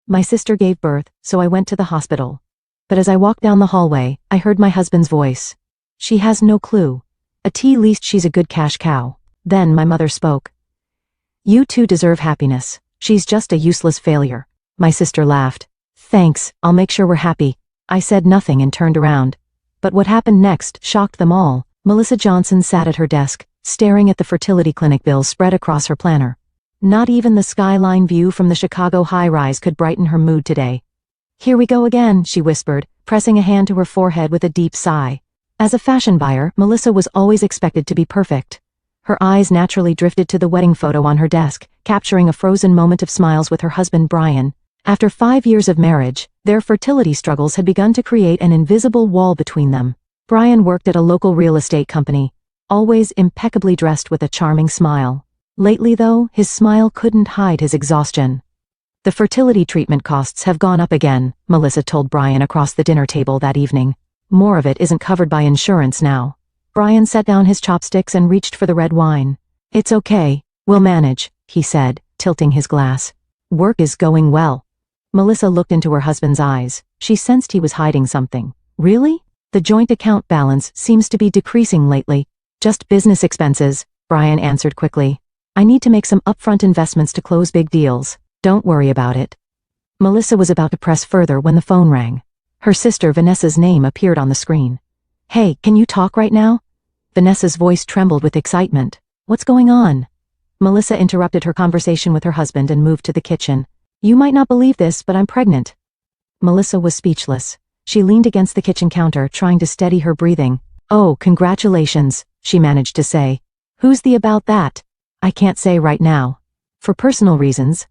My sister gave birth, so I went to the hospital. But as I walked down the hallway, I heard my husband's voice. She has no clue. At least she's a good cash cow. Then my mother spoke. You two deserve happiness. She's just a useless failure. My sister laughed. Thanks, I'll make sure we're happy. I said nothing and turned around. But what happened next shocked them all. Melissa Johnson sat at her desk, staring at the fertility clinic bills spread across her planner. Not even the skyline view from the Chicago high-rise could brighten her mood today. Here we go again, she whispered, pressing a hand to her forehead with a deep sigh. As a fashion buyer, Melissa was always expected to be perfect. Her eyes naturally drifted to the wedding photo on her desk, capturing a frozen moment of smiles with her husband Brian. After 5 years of marriage, their fertility struggles had begun to create an invisible wall between them. Brian worked at a local real estate company, always impeccably dressed with a charming smile. Lately though, his smile couldn't hide his exhaustion. The fertility treatment costs have gone up again, Melissa told Brian across the dinner table that evening. More of it isn't covered by insurance now. Brian set down his chopsticks and reached for the red wine. It's okay, we'll manage, he said, tilting his glass. Work is going well. Melissa looked into her husband's eyes. She sensed he was hiding something. Really? The joint account balance seems to be decreasing lately. Just business expenses, Brian answered quickly. I need to make some upfront investments to close big deals. Don't worry about it. Melissa was about to press further when the phone rang. Her sister Vanessa's name appeared on the screen. Hey, can you talk right now? Vanessa's voice trembled with excitement. What's going on? Melissa interrupted her conversation with her husband and moved to the kitchen. You might not believe this, but I'm pregnant. Melissa was speechless. She leaned against the kitchen counter, trying to steady her breathing. Oh, congratulations, she managed to say. Who's the about that? I can't say right now. For personal reasons.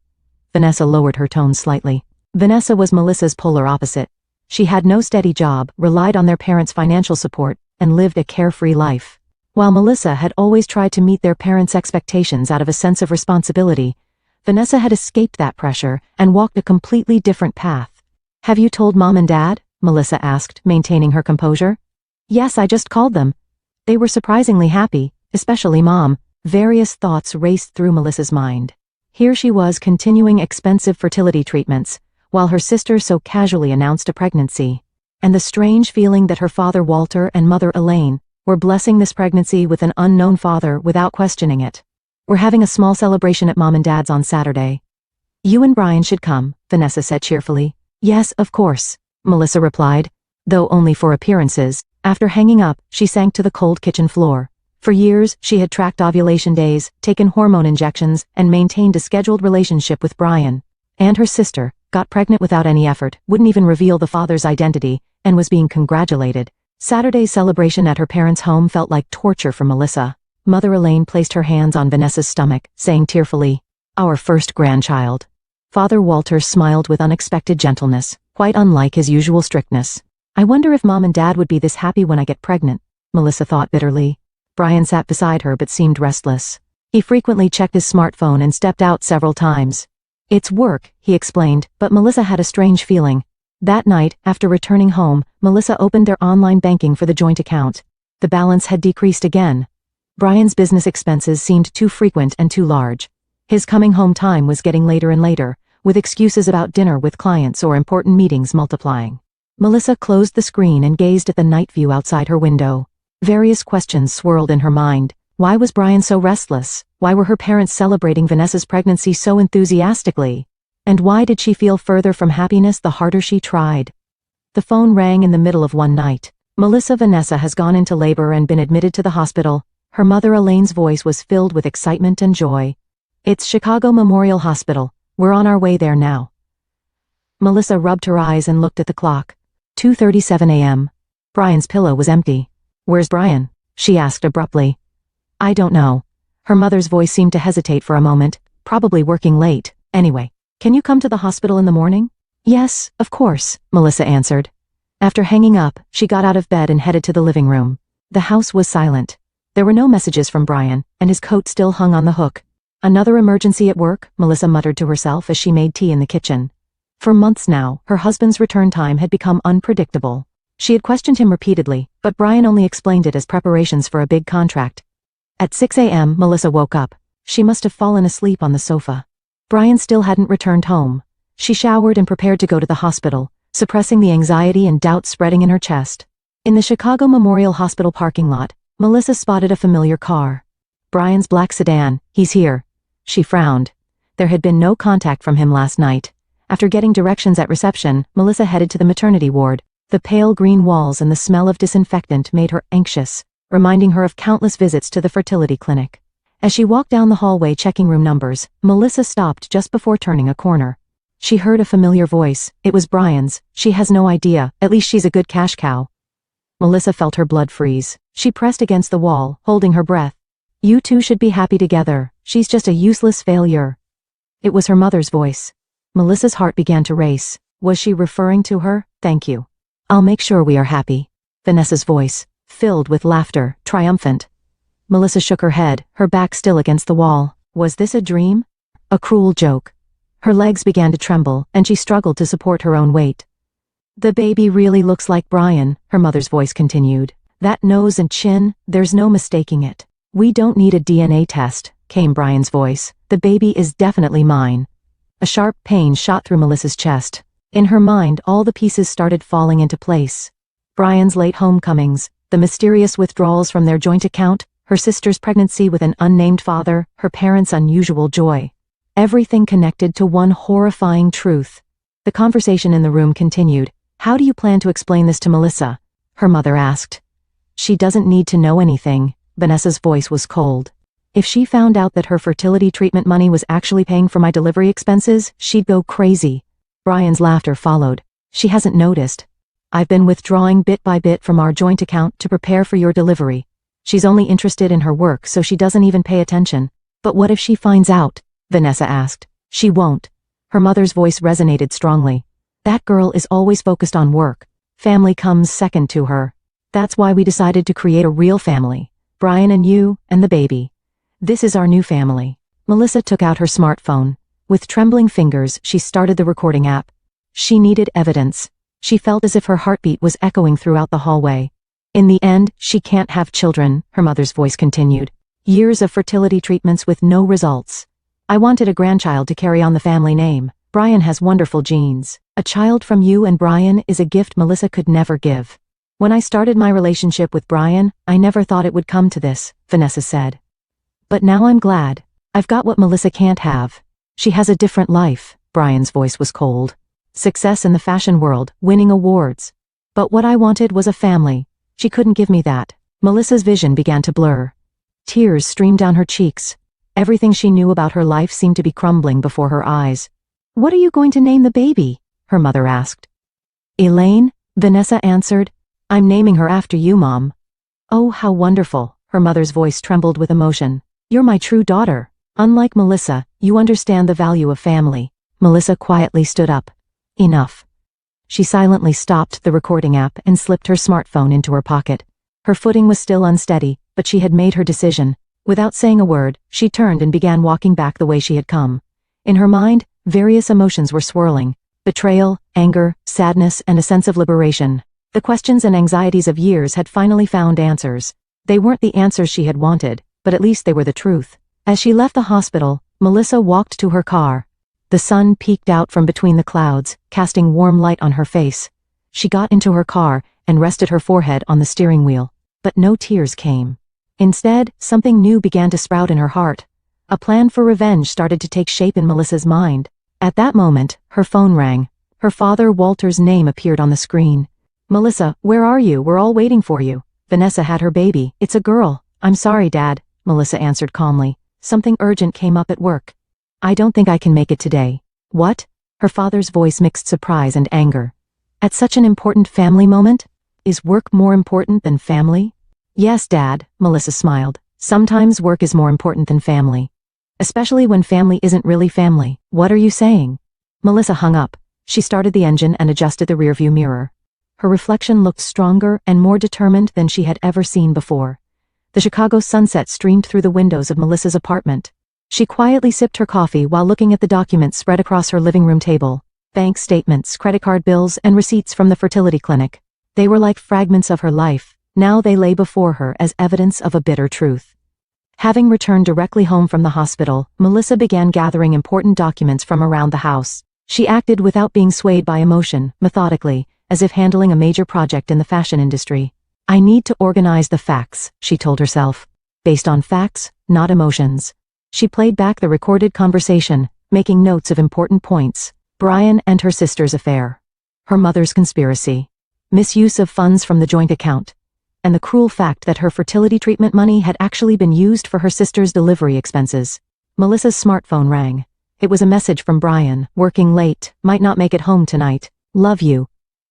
Vanessa lowered her tone slightly. Vanessa was Melissa's polar opposite. She had no steady job, relied on their parents' financial support, and lived a carefree life. While Melissa had always tried to meet their parents' expectations out of a sense of responsibility, Vanessa had escaped that pressure and walked a completely different path. Have you told Mom and Dad? Melissa asked, maintaining her composure. Yes, I just called them. They were surprisingly happy, especially Mom. Various thoughts raced through Melissa's mind. Here she was continuing expensive fertility treatments, while her sister so casually announced a pregnancy. And the strange feeling that her father Walter and mother Elaine were blessing this pregnancy with an unknown father without questioning it. We're having a small celebration at Mom and Dad's on Saturday. You and Brian should come, Vanessa said cheerfully. Yes, of course, Melissa replied, though only for appearances. After hanging up, she sank to the cold kitchen floor. For years, she had tracked ovulation days, taken hormone injections, and maintained a scheduled relationship with Brian. And her sister got pregnant without any effort, wouldn't even reveal the father's identity, and was being congratulated. Saturday's celebration at her parents' home felt like torture for Melissa. Mother Elaine placed her hands on Vanessa's stomach, saying tearfully, Our first grandchild. Father Walter smiled with unexpected gentleness, quite unlike his usual strictness. I wonder if Mom and Dad would be this happy when I get pregnant, Melissa thought bitterly. Brian sat beside her but seemed restless. He frequently checked his smartphone and stepped out several times. It's work, he explained, but Melissa had a strange feeling. That night, after returning home, Melissa opened their online banking for the joint account. The balance had decreased again. Brian's business expenses seemed too frequent and too large. His coming home time was getting later and later, with excuses about dinner with clients or important meetings multiplying. Melissa closed the screen and gazed at the night view outside her window. Various questions swirled in her mind. Why was Brian so restless? Why were her parents celebrating Vanessa's pregnancy so enthusiastically? And why did she feel further from happiness the harder she tried? The phone rang in the middle of one night. Vanessa has gone into labor and been admitted to the hospital. Her mother Elaine's voice was filled with excitement and joy. It's Chicago Memorial Hospital. We're on our way there now. Melissa rubbed her eyes and looked at the clock. 2:37 a.m. Brian's pillow was empty. Where's Brian? She asked abruptly. I don't know. Her mother's voice seemed to hesitate for a moment. Probably working late. Anyway, can you come to the hospital in the morning? Yes, of course, Melissa answered. After hanging up, she got out of bed and headed to the living room. The house was silent. There were no messages from Brian, and his coat still hung on the hook. Another emergency at work, Melissa muttered to herself as she made tea in the kitchen. For months now, her husband's return time had become unpredictable. She had questioned him repeatedly, but Brian only explained it as preparations for a big contract. At 6 a.m., Melissa woke up. She must have fallen asleep on the sofa. Brian still hadn't returned home. She showered and prepared to go to the hospital, suppressing the anxiety and doubt spreading in her chest. In the Chicago Memorial Hospital parking lot, Melissa spotted a familiar car. Brian's black sedan. He's here. She frowned. There had been no contact from him last night. After getting directions at reception, Melissa headed to the maternity ward. The pale green walls and the smell of disinfectant made her anxious, reminding her of countless visits to the fertility clinic. As she walked down the hallway checking room numbers, Melissa stopped just before turning a corner. She heard a familiar voice. It was Brian's. She has no idea. At least she's a good cash cow. Melissa felt her blood freeze. She pressed against the wall, holding her breath. You two should be happy together. She's just a useless failure. It was her mother's voice. Melissa's heart began to race. Was she referring to her? Thank you. I'll make sure we are happy. Vanessa's voice, filled with laughter, triumphant. Melissa shook her head, her back still against the wall. Was this a dream? A cruel joke. Her legs began to tremble, and she struggled to support her own weight. The baby really looks like Brian, her mother's voice continued. That nose and chin, there's no mistaking it. We don't need a DNA test, came Brian's voice. The baby is definitely mine. A sharp pain shot through Melissa's chest. In her mind, all the pieces started falling into place. Brian's late homecomings, the mysterious withdrawals from their joint account, her sister's pregnancy with an unnamed father, her parents' unusual joy. Everything connected to one horrifying truth. The conversation in the room continued. How do you plan to explain this to Melissa? Her mother asked. She doesn't need to know anything. Vanessa's voice was cold. If she found out that her fertility treatment money was actually paying for my delivery expenses, she'd go crazy. Brian's laughter followed. She hasn't noticed. I've been withdrawing bit by bit from our joint account to prepare for your delivery. She's only interested in her work, so she doesn't even pay attention. But what if she finds out? Vanessa asked. She won't. Her mother's voice resonated strongly. That girl is always focused on work. Family comes second to her. That's why we decided to create a real family. Brian and you, and the baby. This is our new family. Melissa took out her smartphone. With trembling fingers, she started the recording app. She needed evidence. She felt as if her heartbeat was echoing throughout the hallway. In the end, she can't have children, her mother's voice continued. Years of fertility treatments with no results. I wanted a grandchild to carry on the family name. Brian has wonderful genes. A child from you and Brian is a gift Melissa could never give. When I started my relationship with Brian, I never thought it would come to this, Vanessa said. But now I'm glad. I've got what Melissa can't have. She has a different life. Brian's voice was cold. Success in the fashion world, winning awards. But what I wanted was a family. She couldn't give me that. Melissa's vision began to blur. Tears streamed down her cheeks. Everything she knew about her life seemed to be crumbling before her eyes. What are you going to name the baby? Her mother asked. Elaine, Vanessa answered. I'm naming her after you, Mom. Oh, how wonderful. Her mother's voice trembled with emotion. You're my true daughter. Unlike Melissa, you understand the value of family. Melissa quietly stood up. Enough. She silently stopped the recording app and slipped her smartphone into her pocket. Her footing was still unsteady, but she had made her decision. Without saying a word, she turned and began walking back the way she had come. In her mind, various emotions were swirling. Betrayal, anger, sadness, and a sense of liberation. The questions and anxieties of years had finally found answers. They weren't the answers she had wanted, but at least they were the truth. As she left the hospital, Melissa walked to her car. The sun peeked out from between the clouds, casting warm light on her face. She got into her car and rested her forehead on the steering wheel. But no tears came. Instead, something new began to sprout in her heart. A plan for revenge started to take shape in Melissa's mind. At that moment, her phone rang. Her father Walter's name appeared on the screen. Melissa, where are you? We're all waiting for you. Vanessa had her baby. It's a girl. I'm sorry, Dad, Melissa answered calmly. Something urgent came up at work. I don't think I can make it today. What? Her father's voice mixed surprise and anger. At such an important family moment? Is work more important than family? Yes, Dad, Melissa smiled. Sometimes work is more important than family. Especially when family isn't really family. What are you saying? Melissa hung up. She started the engine and adjusted the rearview mirror. Her reflection looked stronger and more determined than she had ever seen before. The Chicago sunset streamed through the windows of Melissa's apartment. She quietly sipped her coffee while looking at the documents spread across her living room table. Bank statements, credit card bills, and receipts from the fertility clinic. They were like fragments of her life. Now they lay before her as evidence of a bitter truth. Having returned directly home from the hospital, Melissa began gathering important documents from around the house. She acted without being swayed by emotion, methodically, as if handling a major project in the fashion industry. I need to organize the facts, she told herself. Based on facts, not emotions. She played back the recorded conversation, making notes of important points. Brian and her sister's affair. Her mother's conspiracy. Misuse of funds from the joint account. And the cruel fact that her fertility treatment money had actually been used for her sister's delivery expenses. Melissa's smartphone rang. It was a message from Brian, working late, might not make it home tonight. Love you.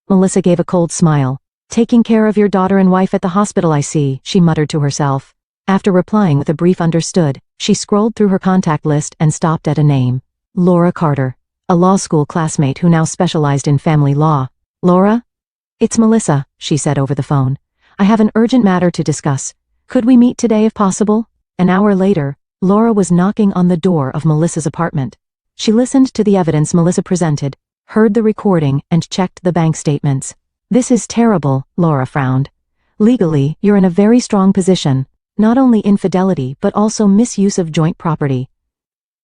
Melissa gave a cold smile. Taking care of your daughter and wife at the hospital, I see, she muttered to herself. After replying with a brief understood, she scrolled through her contact list and stopped at a name. Laura Carter. A law school classmate who now specialized in family law. Laura? It's Melissa, she said over the phone. I have an urgent matter to discuss. Could we meet today if possible? An hour later, Laura was knocking on the door of Melissa's apartment. She listened to the evidence Melissa presented, heard the recording, and checked the bank statements. This is terrible, Laura frowned. Legally, you're in a very strong position. Not only infidelity but also misuse of joint property.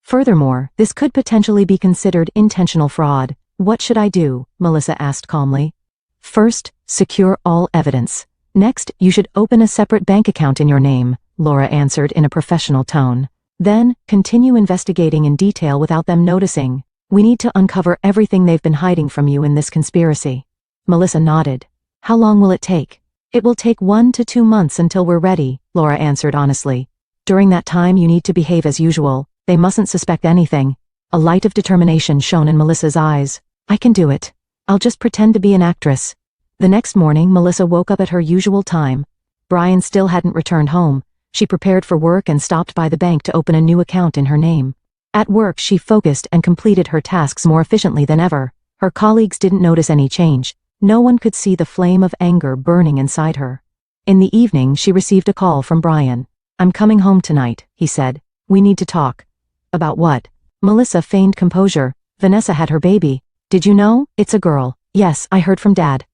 Furthermore, this could potentially be considered intentional fraud. What should I do? Melissa asked calmly. First, secure all evidence. Next, you should open a separate bank account in your name, Laura answered in a professional tone. Then, continue investigating in detail without them noticing. We need to uncover everything they've been hiding from you in this conspiracy. Melissa nodded. How long will it take? It will take 1 to 2 months until we're ready, Laura answered honestly. During that time you need to behave as usual. They mustn't suspect anything. A light of determination shone in Melissa's eyes. I can do it. I'll just pretend to be an actress. The next morning Melissa woke up at her usual time. Brian still hadn't returned home. She prepared for work and stopped by the bank to open a new account in her name. At work she focused and completed her tasks more efficiently than ever. Her colleagues didn't notice any change. No one could see the flame of anger burning inside her. In the evening she received a call from Brian. I'm coming home tonight, he said. We need to talk. About what? Melissa feigned composure. Vanessa had her baby. Did you know? It's a girl. Yes, I heard from Dad.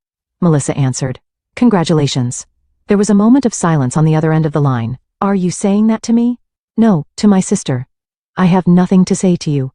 Melissa answered. Congratulations. There was a moment of silence on the other end of the line. Are you saying that to me? No, to my sister. I have nothing to say to you.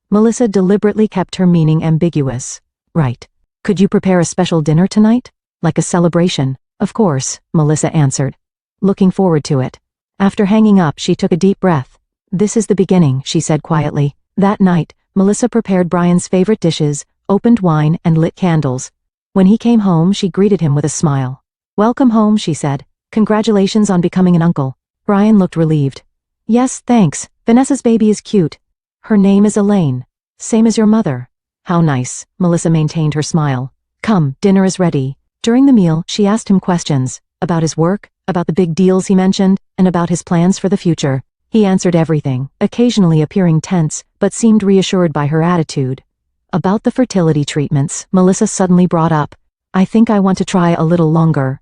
Melissa deliberately kept her meaning ambiguous. Right. Could you prepare a special dinner tonight? Like a celebration? Of course, Melissa answered. Looking forward to it. After hanging up, she took a deep breath. This is the beginning, she said quietly. That night, Melissa prepared Brian's favorite dishes, opened wine, and lit candles. When he came home, she greeted him with a smile. Welcome home, she said. Congratulations on becoming an uncle. Brian looked relieved. Yes, thanks. Vanessa's baby is cute. Her name is Elaine. Same as your mother. How nice. Melissa maintained her smile. Come, dinner is ready. During the meal, she asked him questions. About his work, about the big deals he mentioned, and about his plans for the future. He answered everything, occasionally appearing tense, but seemed reassured by her attitude. About the fertility treatments, Melissa suddenly brought up. I think I want to try a little longer.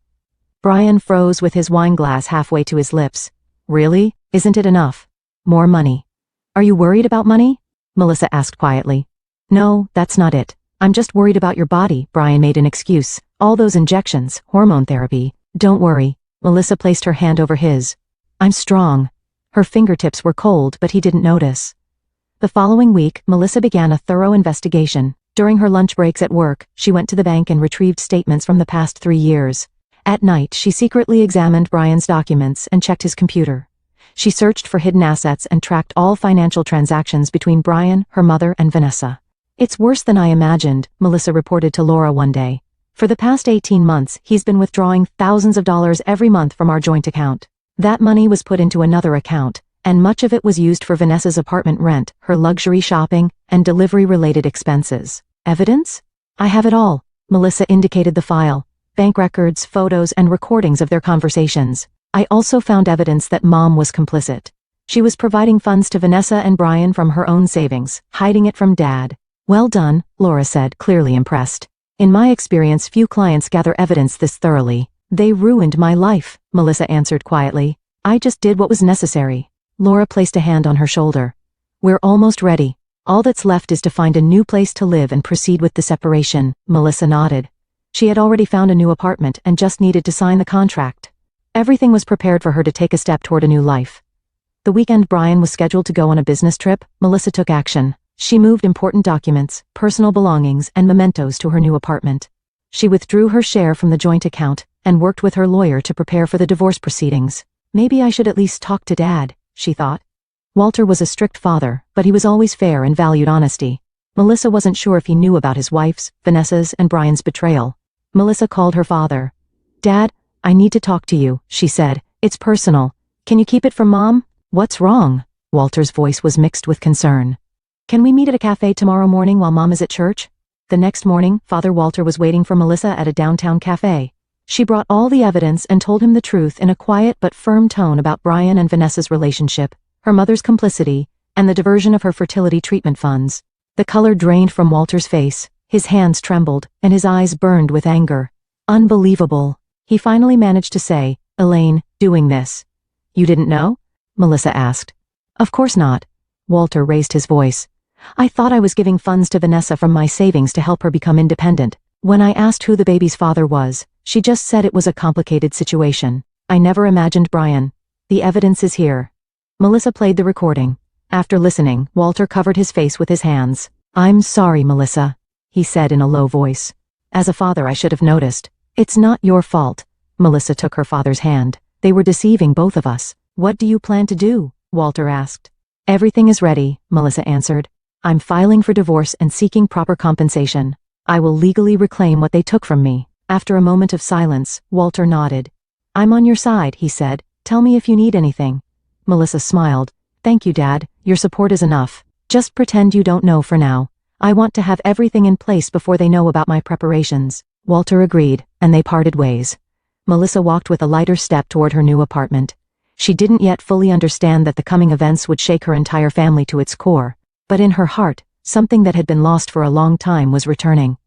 Brian froze with his wine glass halfway to his lips. Really? Isn't it enough? More money. Are you worried about money? Melissa asked quietly. No, that's not it. I'm just worried about your body, Brian made an excuse. All those injections, hormone therapy. Don't worry. Melissa placed her hand over his. I'm strong. Her fingertips were cold, but he didn't notice. The following week, Melissa began a thorough investigation. During her lunch breaks at work, she went to the bank and retrieved statements from the past 3 years. At night, she secretly examined Brian's documents and checked his computer. She searched for hidden assets and tracked all financial transactions between Brian, her mother, and Vanessa. It's worse than I imagined, Melissa reported to Laura one day. For the past 18 months, he's been withdrawing thousands of dollars every month from our joint account. That money was put into another account, and much of it was used for Vanessa's apartment rent, her luxury shopping, and delivery-related expenses. Evidence? I have it all. Melissa indicated the file. Bank records, photos, and recordings of their conversations. I also found evidence that Mom was complicit. She was providing funds to Vanessa and Brian from her own savings, hiding it from Dad. Well done, Laura said, clearly impressed. In my experience, few clients gather evidence this thoroughly. They ruined my life, Melissa answered quietly. I just did what was necessary. Laura placed a hand on her shoulder. We're almost ready. All that's left is to find a new place to live and proceed with the separation, Melissa nodded. She had already found a new apartment and just needed to sign the contract. Everything was prepared for her to take a step toward a new life. The weekend Brian was scheduled to go on a business trip, Melissa took action. She moved important documents, personal belongings, and mementos to her new apartment. She withdrew her share from the joint account and worked with her lawyer to prepare for the divorce proceedings. Maybe I should at least talk to Dad, she thought. Walter was a strict father, but he was always fair and valued honesty. Melissa wasn't sure if he knew about his wife's, Vanessa's, and Brian's betrayal. Melissa called her father. Dad, I need to talk to you, she said. It's personal. Can you keep it from Mom? What's wrong? Walter's voice was mixed with concern. Can we meet at a cafe tomorrow morning while Mom is at church? The next morning, Father Walter was waiting for Melissa at a downtown cafe. She brought all the evidence and told him the truth in a quiet but firm tone about Brian and Vanessa's relationship, her mother's complicity, and the diversion of her fertility treatment funds. The color drained from Walter's face, his hands trembled, and his eyes burned with anger. Unbelievable. He finally managed to say, Elaine, doing this. You didn't know? Melissa asked. Of course not. Walter raised his voice. I thought I was giving funds to Vanessa from my savings to help her become independent. When I asked who the baby's father was, she just said it was a complicated situation. I never imagined Brian. The evidence is here. Melissa played the recording. After listening, Walter covered his face with his hands. I'm sorry, Melissa, he said in a low voice. As a father, I should have noticed. It's not your fault. Melissa took her father's hand. They were deceiving both of us. What do you plan to do? Walter asked. Everything is ready, Melissa answered. I'm filing for divorce and seeking proper compensation. I will legally reclaim what they took from me. After a moment of silence, Walter nodded. I'm on your side, he said. Tell me if you need anything. Melissa smiled. Thank you, Dad. Your support is enough. Just pretend you don't know for now. I want to have everything in place before they know about my preparations. Walter agreed, and they parted ways. Melissa walked with a lighter step toward her new apartment. She didn't yet fully understand that the coming events would shake her entire family to its core, but in her heart, something that had been lost for a long time was returning.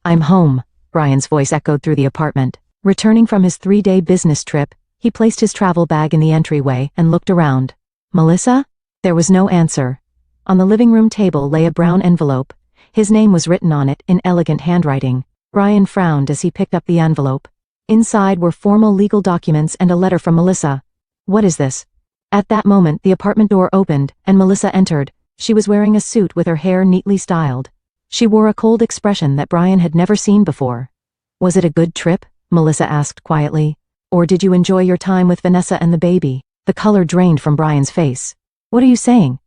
I'm home, Brian's voice echoed through the apartment. Returning from his 3-day business trip, he placed his travel bag in the entryway and looked around. Melissa? There was no answer. On the living room table lay a brown envelope. His name was written on it in elegant handwriting. Brian frowned as he picked up the envelope. Inside were formal legal documents and a letter from Melissa. What is this? At that moment, the apartment door opened, and Melissa entered. She was wearing a suit with her hair neatly styled. She wore a cold expression that Brian had never seen before. Was it a good trip? Melissa asked quietly. Or did you enjoy your time with Vanessa and the baby? The color drained from Brian's face. What are you saying?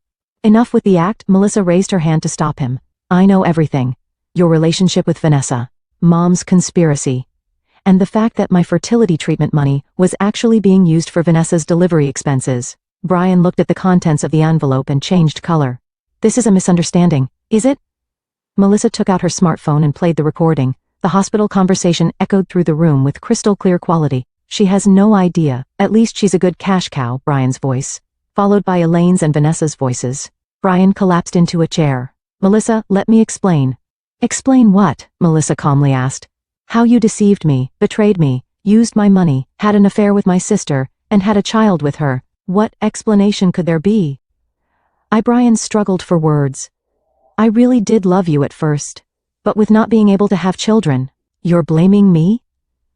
Enough with the act, Melissa raised her hand to stop him. I know everything. Your relationship with Vanessa. Mom's conspiracy. And the fact that my fertility treatment money was actually being used for Vanessa's delivery expenses. Brian looked at the contents of the envelope and changed color. This is a misunderstanding, is it? Melissa took out her smartphone and played the recording. The hospital conversation echoed through the room with crystal clear quality. She has no idea. At least she's a good cash cow, Brian's voice. Followed by Elaine's and Vanessa's voices. Brian collapsed into a chair. Melissa, let me explain. Explain what? Melissa calmly asked. How you deceived me, betrayed me, used my money, had an affair with my sister, and had a child with her. What explanation could there be? Brian struggled for words. I really did love you at first. But with not being able to have children, you're blaming me?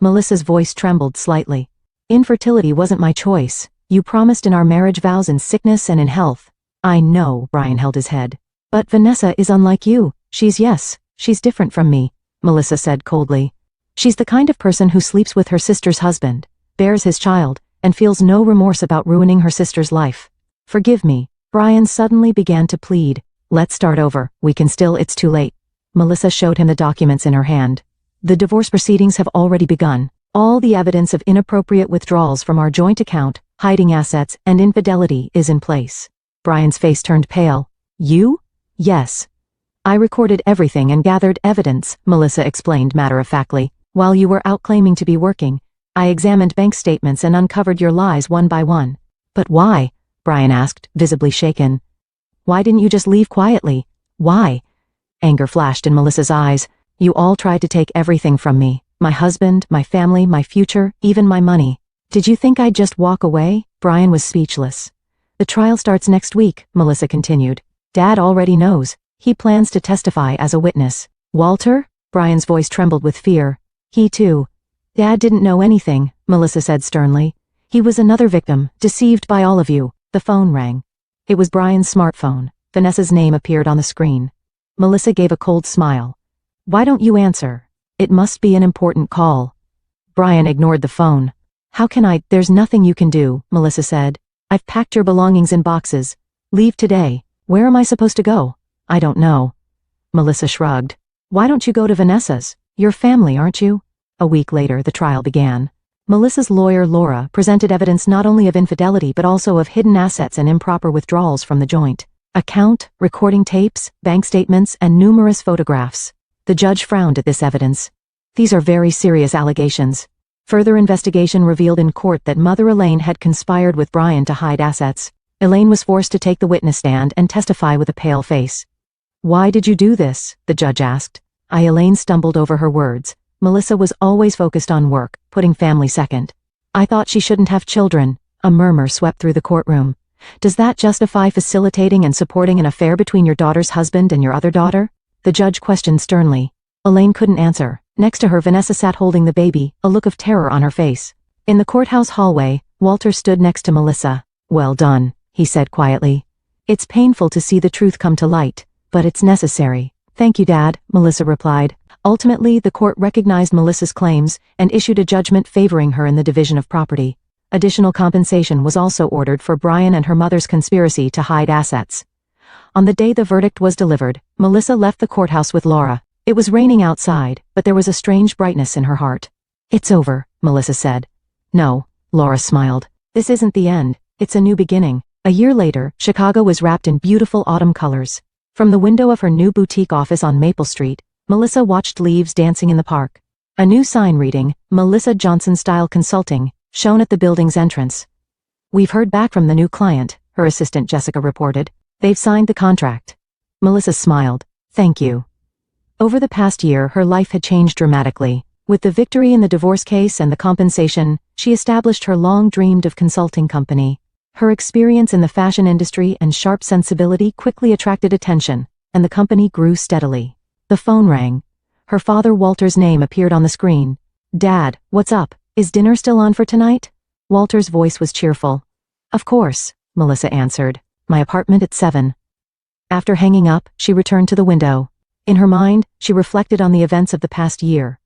Melissa's voice trembled slightly. Infertility wasn't my choice. You promised in our marriage vows in sickness and in health. I know, Brian held his head. But Vanessa is unlike you. She's different from me, Melissa said coldly. She's the kind of person who sleeps with her sister's husband, bears his child, and feels no remorse about ruining her sister's life. Forgive me. Brian suddenly began to plead. Let's start over. It's too late. Melissa showed him the documents in her hand. The divorce proceedings have already begun. All the evidence of inappropriate withdrawals from our joint account, hiding assets, and infidelity is in place. Brian's face turned pale. You? Yes. I recorded everything and gathered evidence, Melissa explained matter-of-factly. While you were out claiming to be working, I examined bank statements and uncovered your lies one by one. But why? Brian asked, visibly shaken. Why didn't you just leave quietly? Why? Anger flashed in Melissa's eyes. You all tried to take everything from me. My husband, my family, my future, even my money. Did you think I'd just walk away? Brian was speechless. The trial starts next week, Melissa continued. Dad already knows. He plans to testify as a witness. Walter? Brian's voice trembled with fear. He too. Dad didn't know anything, Melissa said sternly. He was another victim, deceived by all of you. The phone rang. It was Brian's smartphone. Vanessa's name appeared on the screen. Melissa gave a cold smile. Why don't you answer? It must be an important call. Brian ignored the phone. How can I? There's nothing you can do, Melissa said. I've packed your belongings in boxes. Leave today. Where am I supposed to go? I don't know. Melissa shrugged. Why don't you go to Vanessa's? You're family, aren't you? A week later, the trial began. Melissa's lawyer, Laura, presented evidence not only of infidelity but also of hidden assets and improper withdrawals from the joint. Account, recording tapes, bank statements, and numerous photographs. The judge frowned at this evidence. These are very serious allegations. Further investigation revealed in court that Mother Elaine had conspired with Brian to hide assets. Elaine was forced to take the witness stand and testify with a pale face. Why did you do this? The judge asked. Elaine stumbled over her words. Melissa was always focused on work, putting family second. I thought she shouldn't have children. A murmur swept through the courtroom. Does that justify facilitating and supporting an affair between your daughter's husband and your other daughter? The judge questioned sternly. Elaine couldn't answer. Next to her, Vanessa sat holding the baby, a look of terror on her face. In the courthouse hallway, Walter stood next to Melissa. Well done, he said quietly. It's painful to see the truth come to light, but it's necessary. Thank you, Dad, Melissa replied. Ultimately, the court recognized Melissa's claims and issued a judgment favoring her in the division of property. Additional compensation was also ordered for Brian and her mother's conspiracy to hide assets. On the day the verdict was delivered, Melissa left the courthouse with Laura. It was raining outside, but there was a strange brightness in her heart. It's over, Melissa said. No, Laura smiled. This isn't the end, it's a new beginning. A year later, Chicago was wrapped in beautiful autumn colors. From the window of her new boutique office on Maple Street, Melissa watched leaves dancing in the park. A new sign reading, Melissa Johnson Style Consulting, shone at the building's entrance. We've heard back from the new client, her assistant Jessica reported. They've signed the contract. Melissa smiled. Thank you. Over the past year, her life had changed dramatically. With the victory in the divorce case and the compensation, she established her long-dreamed-of consulting company. Her experience in the fashion industry and sharp sensibility quickly attracted attention, and the company grew steadily. The phone rang. Her father Walter's name appeared on the screen. Dad, what's up? Is dinner still on for tonight? Walter's voice was cheerful. Of course, Melissa answered. My apartment at 7. After hanging up, she returned to the window. In her mind, she reflected on the events of the past year.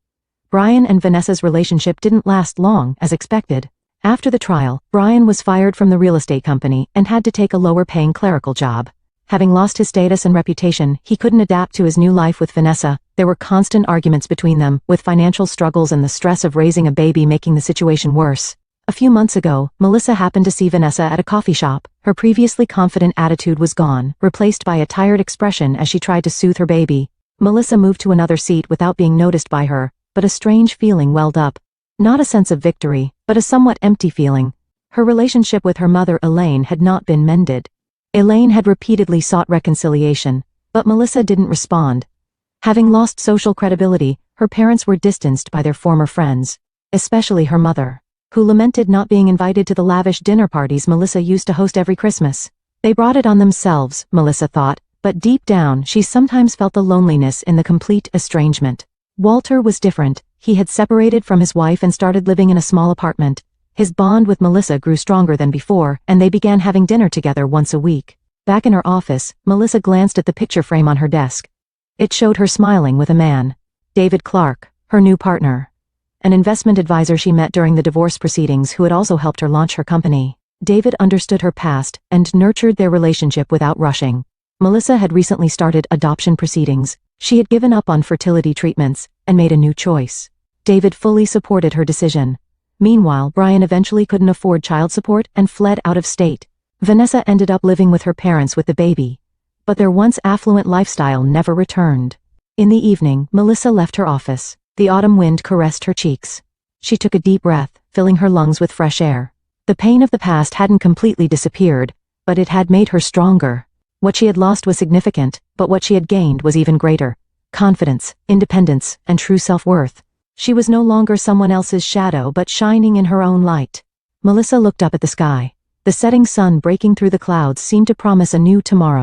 Brian and Vanessa's relationship didn't last long, as expected. After the trial, Brian was fired from the real estate company and had to take a lower-paying clerical job. Having lost his status and reputation, he couldn't adapt to his new life with Vanessa. There were constant arguments between them, with financial struggles and the stress of raising a baby making the situation worse. A few months ago, Melissa happened to see Vanessa at a coffee shop. Her previously confident attitude was gone, replaced by a tired expression as she tried to soothe her baby. Melissa moved to another seat without being noticed by her, but a strange feeling welled up. Not a sense of victory, but a somewhat empty feeling. Her relationship with her mother Elaine had not been mended. Elaine had repeatedly sought reconciliation, but Melissa didn't respond. Having lost social credibility, her parents were distanced by their former friends, especially her mother, who lamented not being invited to the lavish dinner parties Melissa used to host every Christmas. They brought it on themselves, Melissa thought, but deep down she sometimes felt the loneliness in the complete estrangement. Walter was different. He had separated from his wife and started living in a small apartment. His bond with Melissa grew stronger than before, and they began having dinner together once a week. Back in her office, Melissa glanced at the picture frame on her desk. It showed her smiling with a man. David Clark, her new partner. An investment advisor she met during the divorce proceedings who had also helped her launch her company. David understood her past and nurtured their relationship without rushing. Melissa had recently started adoption proceedings. She had given up on fertility treatments and made a new choice. David fully supported her decision. Meanwhile, Brian eventually couldn't afford child support and fled out of state. Vanessa ended up living with her parents with the baby. But their once affluent lifestyle never returned. In the evening, Melissa left her office. The autumn wind caressed her cheeks. She took a deep breath, filling her lungs with fresh air. The pain of the past hadn't completely disappeared, but it had made her stronger. What she had lost was significant, but what she had gained was even greater. Confidence, independence, and true self-worth. She was no longer someone else's shadow but shining in her own light. Melissa looked up at the sky. The setting sun breaking through the clouds seemed to promise a new tomorrow.